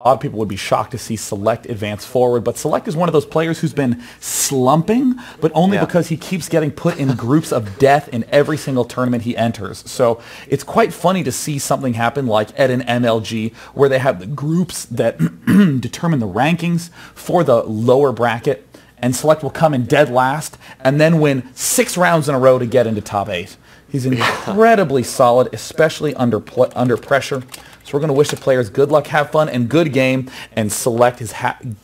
A lot of people would be shocked to see Select advance forward, but Select is one of those players who's been slumping, but only because he keeps getting put in groups of death in every single tournament he enters. So it's quite funny to see something happen like at an MLG, where they have the groups that determine the rankings for the lower bracket, and Select will come in dead last and then win 6 rounds in a row to get into top 8. He's incredibly solid, especially under pressure. So we're going to wish the players good luck, have fun, and good game. And Select has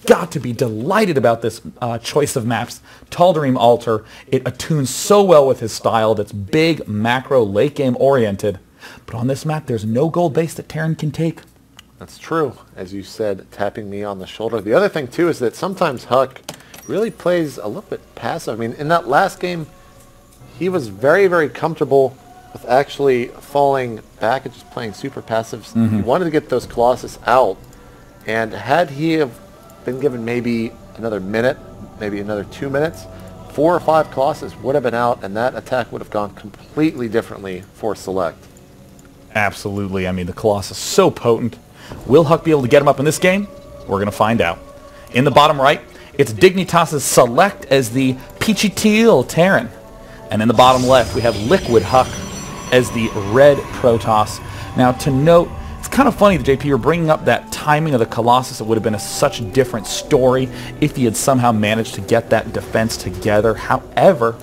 got to be delighted about this choice of maps. Tal'Darim Altar, it attunes so well with his style that's big, macro, late game oriented. But on this map, there's no gold base that Terran can take. That's true, as you said, tapping me on the shoulder. The other thing, too, is that sometimes Huk really plays a little bit passive. I mean, in that last game, he was very, very comfortable with actually falling back and just playing super passive. He wanted to get those Colossus out, and had he have been given maybe another minute, maybe another 2 minutes, 4 or 5 Colossus would have been out, and that attack would have gone completely differently for Select. Absolutely. I mean, the Colossus so potent. Will Huk be able to get him up in this game? We're going to find out. In the bottom right, it's Dignitas Select as the peachy teal Terran. And in the bottom left, we have Liquid Huk as the red Protoss. Now, to note, it's kind of funny that, JP, you're bringing up that timing of the Colossus. It would have been such a different story if he had somehow managed to get that defense together. However,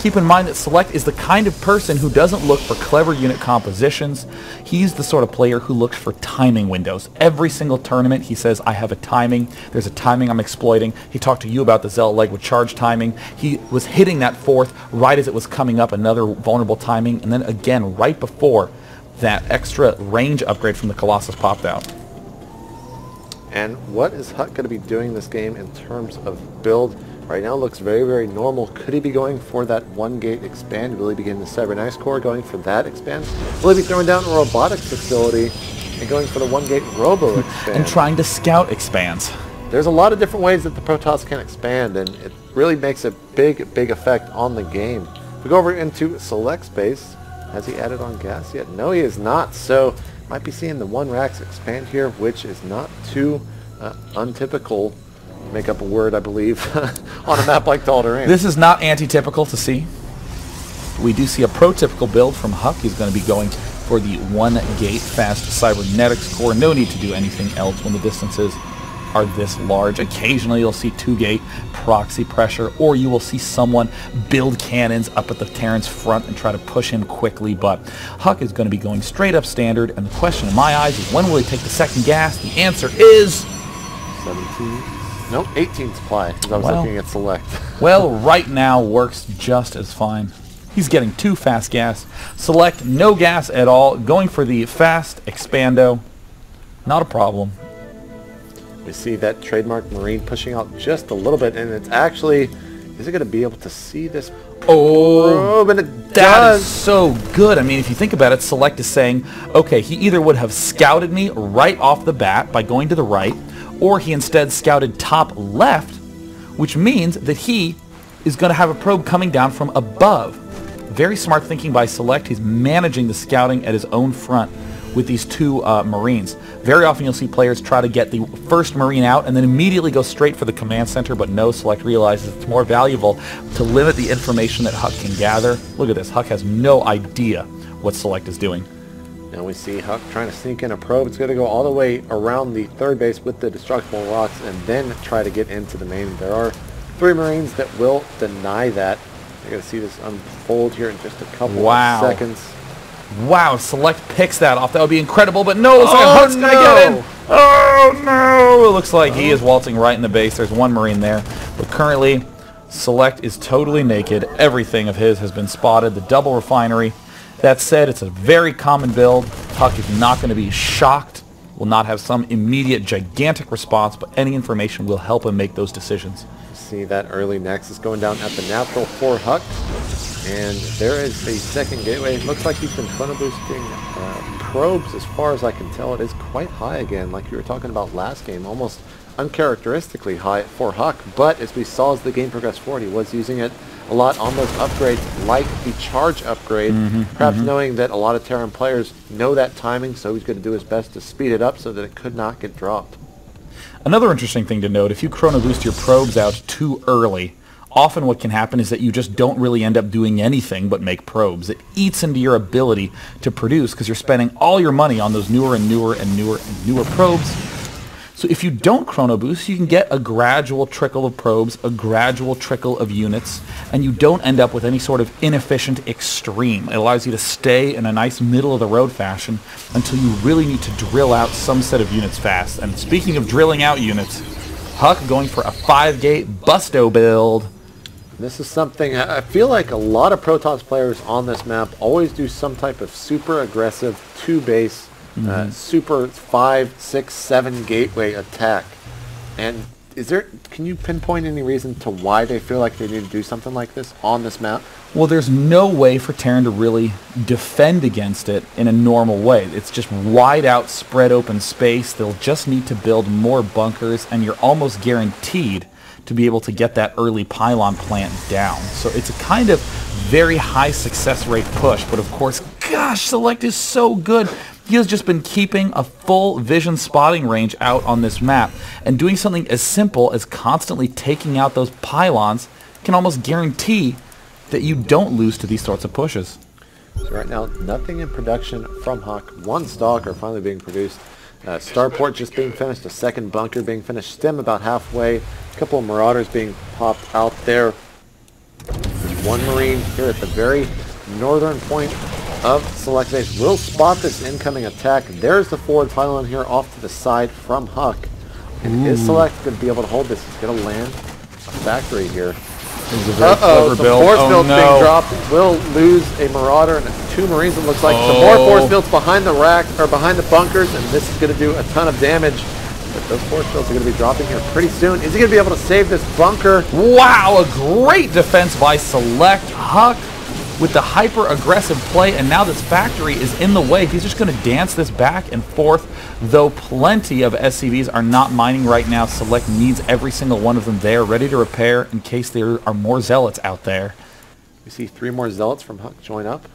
keep in mind that Select is the kind of person who doesn't look for clever unit compositions. He's the sort of player who looks for timing windows. Every single tournament, he says, I have a timing. There's a timing I'm exploiting. He talked to you about the Zealot leg with charge timing. He was hitting that 4th right as it was coming up, another vulnerable timing, and then again right before that extra range upgrade from the Colossus popped out. And what is Huk going to be doing this game in terms of build? Right now looks very, very normal. Could he be going for that 1-gate expand? Will he be getting the Cybernetics core, going for that expand? Will he be throwing down a robotics facility and going for the 1-gate robo expand? And trying to scout expands. There's a lot of different ways that the Protoss can expand, and it really makes a big, big effect on the game. If we go over into Select space, has he added on gas yet? No, he is not. So might be seeing the 1-Rax expand here, which is not too untypical. Make up a word, I believe, on a map like Tal'Darim. This is not anti-typical to see. We do see a pro-typical build from Huk. He's going to be going for the 1-gate fast cybernetics core. No need to do anything else when the distances are this large. Occasionally you'll see 2-gate proxy pressure, or you will see someone build cannons up at the Terran's front and try to push him quickly, but Huk is going to be going straight up standard, and the question in my eyes is, when will he take the second gas? The answer is 17. Nope, 18 supply, because I was looking at Select. Well, right now works just as fine. He's getting 2 fast gas. Select, no gas at all. Going for the fast expando. Not a problem. We see that trademark Marine pushing out just a little bit, and it's actually, is it going to be able to see this probe? And it that is so good. I mean, if you think about it, Select is saying, okay, he either would have scouted me right off the bat by going to the right, or he instead scouted top left, which means that he is going to have a probe coming down from above. Very smart thinking by Select. He's managing the scouting at his own front with these 2 Marines. Very often you'll see players try to get the first Marine out and then immediately go straight for the command center, but no, Select realizes it's more valuable to limit the information that Huk can gather. Look at this. Huk has no idea what Select is doing. Now we see Huk trying to sneak in a probe. It's going to go all the way around the 3rd base with the destructible rocks and then try to get into the main. There are 3 Marines that will deny that. You're going to see this unfold here in just a couple of seconds. Wow, Select picks that off. That would be incredible, but no, Huk's going to get in. Oh, no. It looks like he is waltzing right in the base. There's 1 Marine there. But currently, Select is totally naked. Everything of his has been spotted. The double refinery. That said, it's a very common build. Huk is not going to be shocked, will not have some immediate gigantic response, but any information will help him make those decisions. See that early Nexus going down at the natural for Huk, and there is a second gateway. It looks like he's been chrono boosting probes. As far as I can tell, it is quite high again, like you were talking about last game, almost uncharacteristically high for Huk, but as we saw as the game progressed forward, he was using it a lot on those upgrades, like the charge upgrade, perhaps knowing that a lot of Terran players know that timing, so he's going to do his best to speed it up so that it could not get dropped. Another interesting thing to note, if you chrono boost your probes out too early, often what can happen is that you just don't really end up doing anything but make probes. It eats into your ability to produce because you're spending all your money on those newer and newer and newer and newer probes. So if you don't chrono boost, you can get a gradual trickle of probes, a gradual trickle of units, and you don't end up with any sort of inefficient extreme. It allows you to stay in a nice middle-of-the-road fashion until you really need to drill out some set of units fast. And speaking of drilling out units, Huk going for a 5-gate Busto build. This is something, I feel like a lot of Protoss players on this map always do some type of super aggressive 2-base, super 5, 6, 7 gateway attack. And can you pinpoint any reason to why they feel like they need to do something like this on this map? Well, there's no way for Terran to really defend against it in a normal way. It's just wide out, spread open space. They'll just need to build more bunkers, and you're almost guaranteed to be able to get that early pylon plant down. So it's a kind of very high success rate push, but of course, gosh, Select is so good. He has just been keeping a full vision spotting range out on this map, and doing something as simple as constantly taking out those pylons can almost guarantee that you don't lose to these sorts of pushes. So right now, nothing in production from Huk. One Stalker finally being produced. Starport just being finished, a second bunker being finished, Stem about halfway, a couple of Marauders being popped out there. There's one Marine here at the very northern point of Select base. Will spot this incoming attack. There's the forward pylon here off to the side from Huk. And is Select going to be able to hold this? He's going to land a factory here. Uh-oh, some force fields being dropped. Will lose a Marauder and 2 Marines, it looks like. Some more force fields behind the rack, or behind the bunkers, and this is going to do a ton of damage. But those force fields are going to be dropping here pretty soon. Is he going to be able to save this bunker? Wow, a great defense by Select. Huk with the hyper-aggressive play, and now this factory is in the way. He's just going to dance this back and forth, though plenty of SCVs are not mining right now. Select needs every single one of them there, ready to repair in case there are more Zealots out there. We see 3 more Zealots from Huk join up.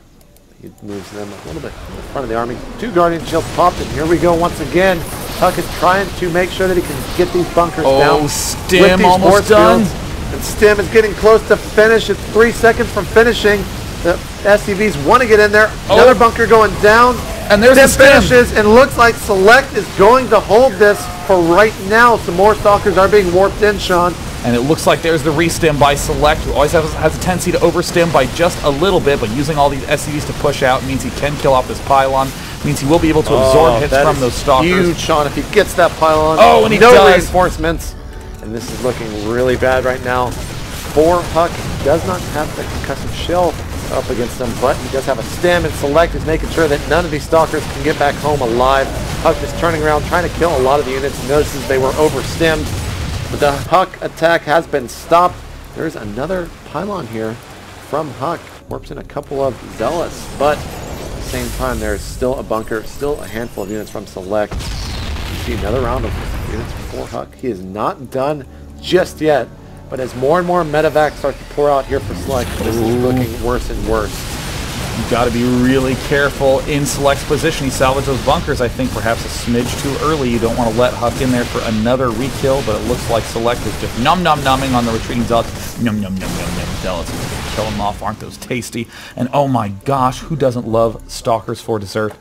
He moves them a little bit in the front of the army. 2 Guardian Shields popped, and here we go once again. Huk is trying to make sure that he can get these bunkers down. Oh, Stem almost done. And Stem is getting close to finish. It's 3 seconds from finishing. The SCVs want to get in there. Another bunker going down. And there's the Stem. Finishes, and looks like Select is going to hold this for right now. Some more Stalkers are being warped in, Sean. And it looks like there's the restem by Select, who always has a tendency to overstem by just a little bit, but using all these SCVs to push out means he can kill off this pylon, means he will be able to absorb hits from those Stalkers. Huge, Sean, if he gets that pylon. Oh, and he no does. Reinforcements. And this is looking really bad right now. For Huk, does not have the concussive shell up against them, but he does have a Stem, and Select is making sure that none of these Stalkers can get back home alive. Huk is turning around, trying to kill a lot of the units. Notices they were overstemmed, but the Huk attack has been stopped. There's another pylon here from Huk. Warps in a couple of Zealots, but at the same time, there's still a bunker, still a handful of units from Select. You see another round of units for Huk. He is not done just yet. But as more and more medevacs start to pour out here for Select, this is looking worse and worse. You've got to be really careful in Select's position. He salvaged those bunkers, I think, perhaps a smidge too early. You don't want to let Huk in there for another re-kill, but it looks like Select is just nom-nom-nomming on the retreating Zealots. Nom-nom-nom-nom-nom Zealots. Kill them off. Aren't those tasty? And oh my gosh, who doesn't love Stalkers for dessert?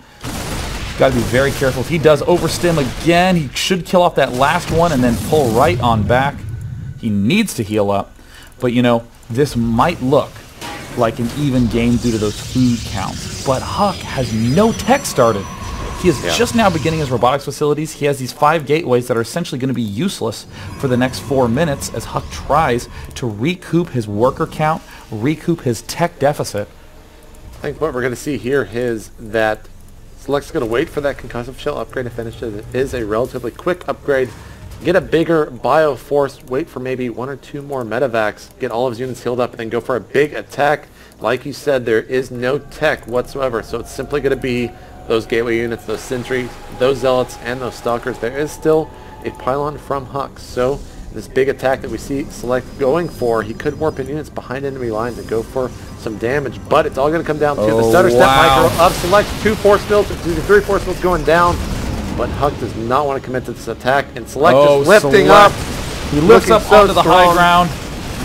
Got to be very careful. If he does overstem again, he should kill off that last one and then pull right on back. He needs to heal up, but you know, this might look like an even game due to those food counts, but Huk has no tech started. He is just now beginning his robotics facilities. He has these 5 gateways that are essentially going to be useless for the next 4 minutes as Huk tries to recoup his worker count, recoup his tech deficit. I think what we're going to see here is that Select's going to wait for that concussive shell upgrade to finish. It is a relatively quick upgrade. Get a bigger Bioforce, wait for maybe 1 or 2 more medevacs, get all of his units healed up, and then go for a big attack. Like you said, there is no tech whatsoever, so it's simply going to be those gateway units, those sentries, those Zealots, and those Stalkers. There is still a pylon from Huk, so this big attack that we see Select going for, he could warp in units behind enemy lines and go for some damage, but it's all going to come down to the stutter step micro of Select. 2 force fields, 3 force fields going down. but Huk does not want to commit to this attack, and Select Oh, is lifting Select. up. He lifts looking up so onto the high strong. ground.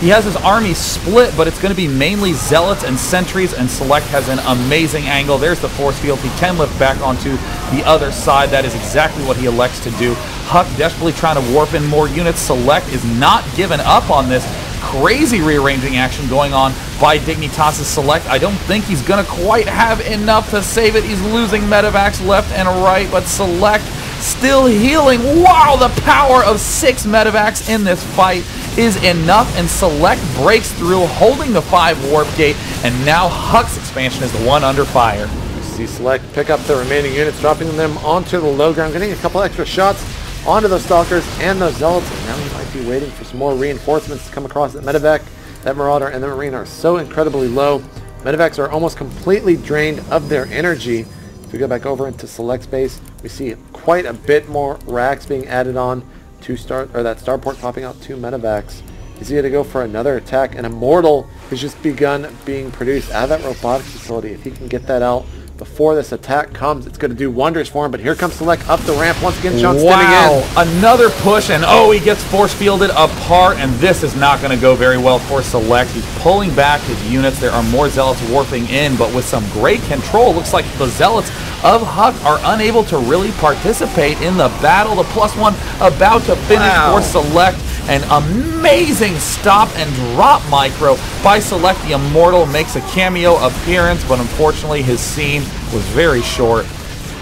He has his army split, but it's going to be mainly Zealots and Sentries, and Select has an amazing angle. There's the force field. He can lift back onto the other side. That is exactly what he elects to do. Huk desperately trying to warp in more units. Select is not giving up on this. Crazy rearranging action going on by Dignitas Select. I don't think he's going to quite have enough to save it. He's losing medevacs left and right, but Select still healing. Wow, the power of 6 medevacs in this fight is enough, and Select breaks through, holding the 5 warp gate, and now Huk's expansion is the one under fire. You see Select pick up the remaining units, dropping them onto the low ground, getting a couple extra shots onto those Stalkers and those Zealots, and now he might be waiting for some more reinforcements to come across. That medevac, that Marauder, and the Marine are so incredibly low. Medevacs are almost completely drained of their energy. If we go back over into Select's base, we see quite a bit more racks being added on to that starport, popping out 2 medevacs. Is he going to go for another attack? An Immortal has just begun being produced out of that robotics facility. If he can get that out before this attack comes, it's going to do wonders for him. But here comes Select up the ramp once again. Sean Wow, spinning in. another push, and oh, he gets force fielded apart, and this is not going to go very well for Select. He's pulling back his units. There are more Zealots warping in, but with some great control. Looks like the Zealots of Huk are unable to really participate in the battle. The +1 about to finish for Select. An amazing stop and drop micro by Select. The Immortal makes a cameo appearance, but unfortunately his scene was very short.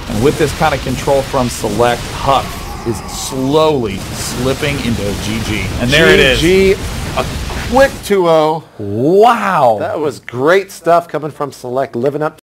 And with this kind of control from Select, Huk is slowly slipping into GG. And there it is. GG, a quick 2-0. Wow. That was great stuff coming from Select, living up